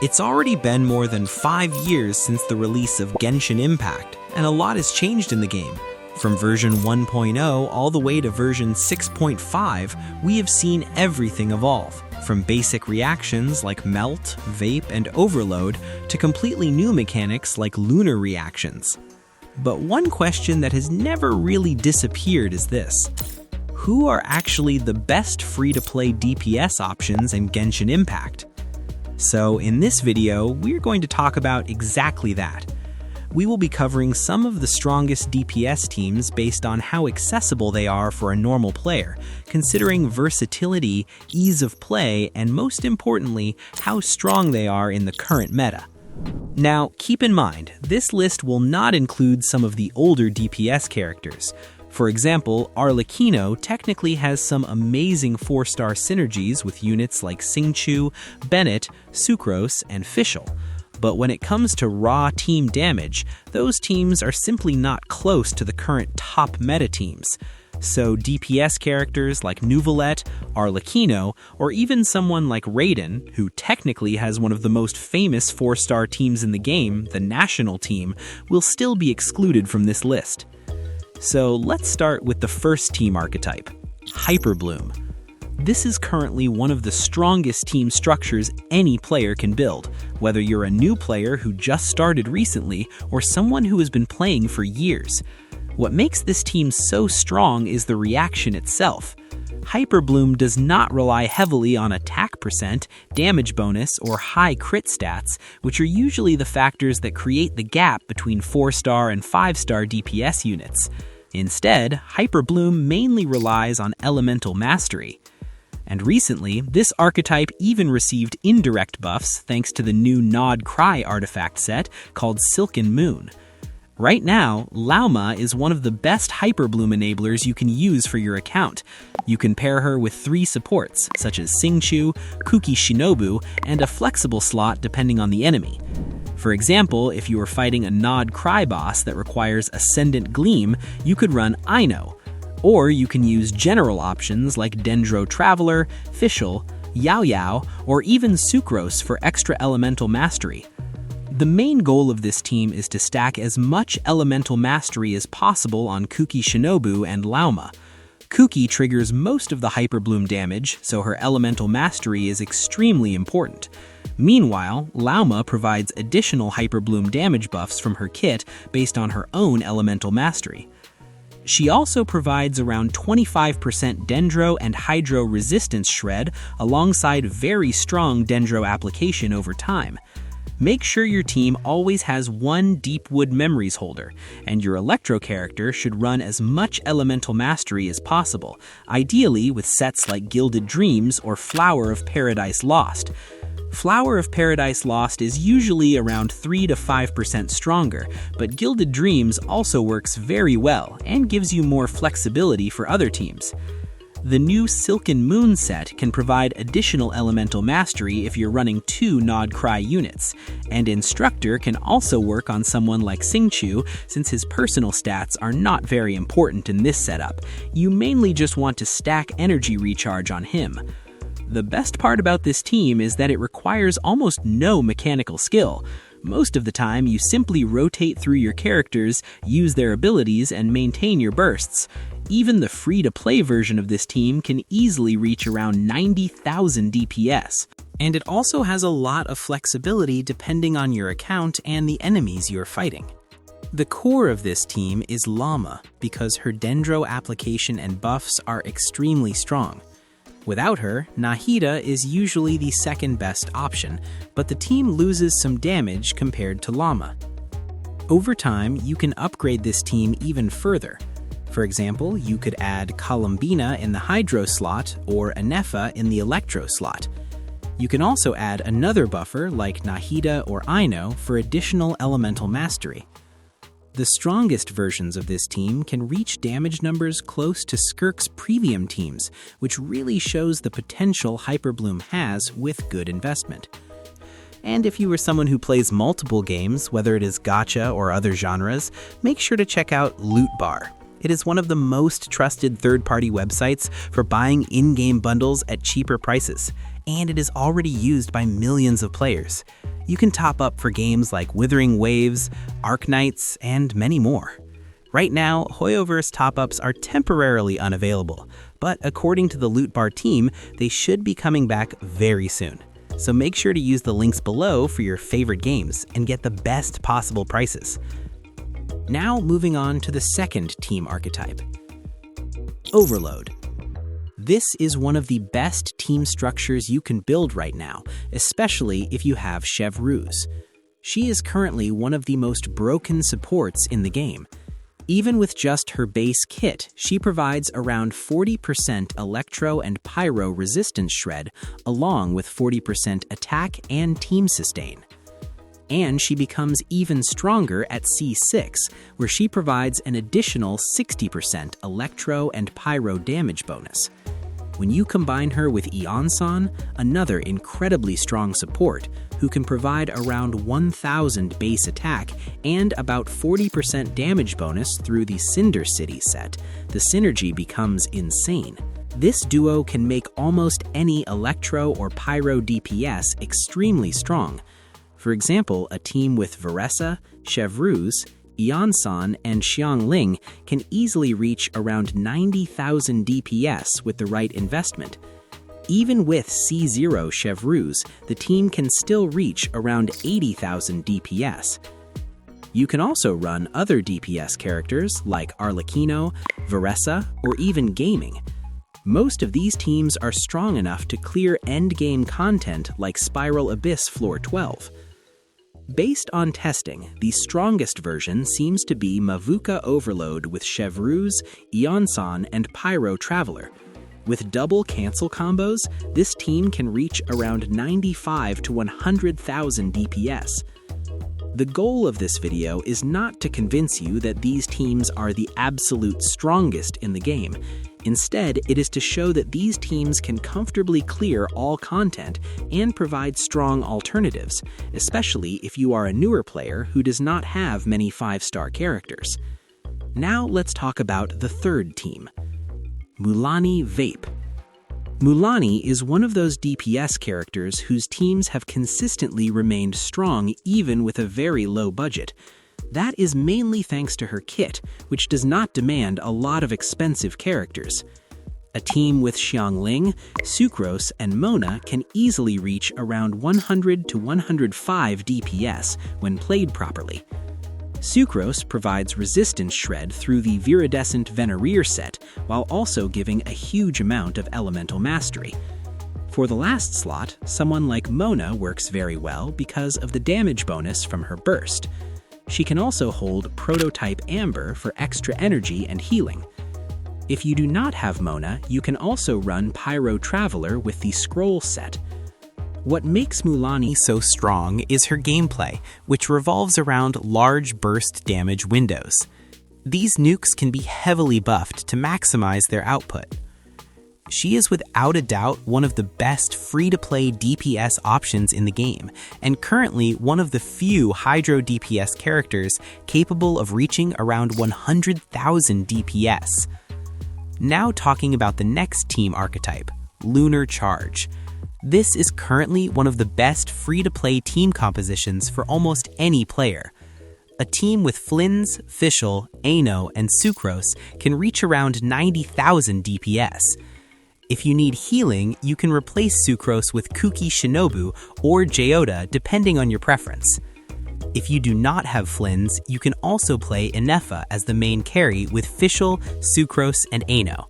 It's already been more than 5 years since the release of Genshin Impact, and a lot has changed in the game. From version 1.0 all the way to version 6.5, we have seen everything evolve, from basic reactions like Melt, Vape, and Overload to completely new mechanics like Lunar reactions. But one question that has never really disappeared is this: who are actually the best free-to-play DPS options in Genshin Impact? So in this video, we're going to talk about exactly that. We will be covering some of the strongest DPS teams based on how accessible they are for a normal player, considering versatility, ease of play, and most importantly, how strong they are in the current meta. Now, keep in mind, this list will not include some of the older DPS characters. For example, Arlecchino technically has some amazing 4-star synergies with units like Xingqiu, Bennett, Sucrose, and Fischl. But when it comes to raw team damage, those teams are simply not close to the current top meta teams. So DPS characters like Neuvillette, Arlecchino, or even someone like Raiden, who technically has one of the most famous 4-star teams in the game, the National Team, will still be excluded from this list. So let's start with the first team archetype, Hyperbloom. This is currently one of the strongest team structures any player can build, whether you're a new player who just started recently or someone who has been playing for years. What makes this team so strong is the reaction itself. Hyperbloom does not rely heavily on attack percent, damage bonus, or high crit stats, which are usually the factors that create the gap between 4-star and 5-star DPS units. Instead, Hyperbloom mainly relies on elemental mastery. And recently, this archetype even received indirect buffs thanks to the new nod-krai artifact set called Silken Moon. Right now, Lauma is one of the best Hyperbloom enablers you can use for your account. You can pair her with 3 supports, such as Xingqiu, Kuki Shinobu, and a flexible slot depending on the enemy. For example, if you are fighting a nod-krai boss that requires Ascendant Gleam, you could run Aino. Or you can use general options like Dendro Traveler, Fischl, Yao Yao, or even Sucrose for extra elemental mastery. The main goal of this team is to stack as much elemental mastery as possible on Kuki Shinobu and Lauma. Kuki triggers most of the Hyperbloom damage, so her elemental mastery is extremely important. Meanwhile, Lauma provides additional Hyperbloom damage buffs from her kit based on her own elemental mastery. She also provides around 25% Dendro and Hydro resistance shred alongside very strong Dendro application over time. Make sure your team always has one Deepwood Memories holder, and your Electro character should run as much elemental mastery as possible, ideally with sets like Gilded Dreams or Flower of Paradise Lost. Flower of Paradise Lost is usually around 3 to 5% stronger, but Gilded Dreams also works very well and gives you more flexibility for other teams. The new Silken Moon set can provide additional elemental mastery if you're running 2 nod-krai units, and Instructor can also work on someone like Xingqiu since his personal stats are not very important in this setup. You mainly just want to stack energy recharge on him. The best part about this team is that it requires almost no mechanical skill. Most of the time, you simply rotate through your characters, use their abilities, and maintain your bursts. Even the free-to-play version of this team can easily reach around 90,000 DPS. And it also has a lot of flexibility depending on your account and the enemies you're fighting. The core of this team is Lauma, because her Dendro application and buffs are extremely strong. Without her, Nahida is usually the second best option, but the team loses some damage compared to Lauma. Over time, you can upgrade this team even further. For example, you could add Columbina in the Hydro slot or Anefa in the Electro slot. You can also add another buffer like Nahida or Aino for additional elemental mastery. The strongest versions of this team can reach damage numbers close to Skirk's premium teams, which really shows the potential Hyperbloom has with good investment. And if you are someone who plays multiple games, whether it is gacha or other genres, make sure to check out Loot Bar. It is one of the most trusted third-party websites for buying in-game bundles at cheaper prices, and it is already used by millions of players. You can top up for games like Withering Waves, Arknights, and many more. Right now, Hoyoverse top-ups are temporarily unavailable, but according to the Loot Bar team, they should be coming back very soon. So make sure to use the links below for your favorite games and get the best possible prices. Now moving on to the second team archetype, Overload. This is one of the best team structures you can build right now, especially if you have Chevreuse. She is currently one of the most broken supports in the game. Even with just her base kit, she provides around 40% Electro and Pyro resistance shred, along with 40% attack and team sustain. And she becomes even stronger at C6, where she provides an additional 60% Electro and Pyro damage bonus. When you combine her with Eonsan, another incredibly strong support, who can provide around 1,000 base attack and about 40% damage bonus through the Cinder City set, the synergy becomes insane. This duo can make almost any Electro or Pyro DPS extremely strong. For example, a team with Veressa, Chevreuse, Eonsan, and Xiangling can easily reach around 90,000 DPS with the right investment. Even with C0 Chevreuse, the team can still reach around 80,000 DPS. You can also run other DPS characters like Arlecchino, Veressa, or even Gaming. Most of these teams are strong enough to clear endgame content like Spiral Abyss Floor 12. Based on testing, the strongest version seems to be Mavuka Overload with Chevreuse, Eonsan, and Pyro Traveler. With double cancel combos, this team can reach around 95 to 100,000 DPS. The goal of this video is not to convince you that these teams are the absolute strongest in the game. Instead, it is to show that these teams can comfortably clear all content and provide strong alternatives, especially if you are a newer player who does not have many 5-star characters. Now let's talk about the third team, Mualani Vape. Mualani is one of those DPS characters whose teams have consistently remained strong even with a very low budget. That is mainly thanks to her kit, which does not demand a lot of expensive characters. A team with Xiangling, Sucrose, and Mona can easily reach around 100 to 105 DPS when played properly. Sucrose provides resistance shred through the Viridescent Venereer set, while also giving a huge amount of elemental mastery. For the last slot, someone like Mona works very well because of the damage bonus from her burst. She can also hold Prototype Amber for extra energy and healing. If you do not have Mona, you can also run Pyro Traveler with the Scroll set. What makes Mualani so strong is her gameplay, which revolves around large burst damage windows. These nukes can be heavily buffed to maximize their output. She is without a doubt one of the best free-to-play DPS options in the game, and currently one of the few Hydro DPS characters capable of reaching around 100,000 DPS. Now talking about the next team archetype, Lunar-Charged. This is currently one of the best free-to-play team compositions for almost any player. A team with Flins, Fischl, Ano, and Sucrose can reach around 90,000 DPS. If you need healing, you can replace Sucrose with Kuki Shinobu or Geoda depending on your preference. If you do not have Flins, you can also play Nefer as the main carry with Fischl, Sucrose, and Ano.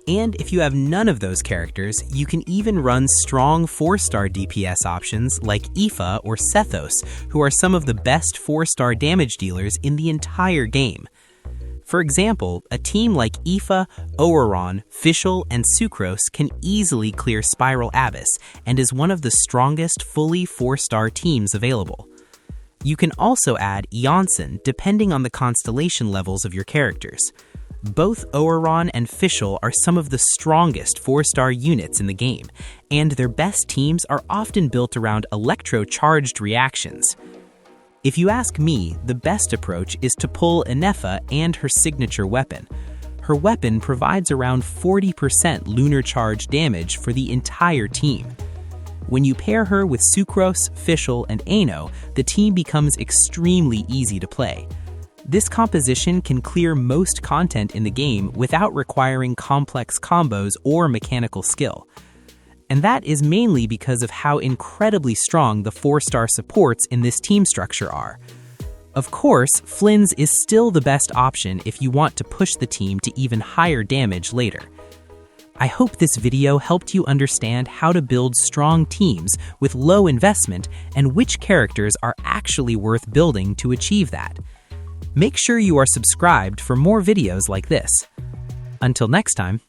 And if you have none of those characters, you can even run strong 4-star DPS options like Aoife or Sethos, who are some of the best 4-star damage dealers in the entire game. For example, a team like Aoife, Oreron, Fischl, and Sucrose can easily clear Spiral Abyss and is one of the strongest fully 4-star teams available. You can also add Eonsan depending on the constellation levels of your characters. Both Oreron and Fischl are some of the strongest 4-star units in the game, and their best teams are often built around Electro-Charged reactions. If you ask me, the best approach is to pull Nefer and her signature weapon. Her weapon provides around 40% Lunar-Charged damage for the entire team. When you pair her with Sucrose, Fischl, and Ano, the team becomes extremely easy to play. This composition can clear most content in the game without requiring complex combos or mechanical skill. And that is mainly because of how incredibly strong the 4-star supports in this team structure are. Of course, Flynn's is still the best option if you want to push the team to even higher damage later. I hope this video helped you understand how to build strong teams with low investment and which characters are actually worth building to achieve that. Make sure you are subscribed for more videos like this. Until next time.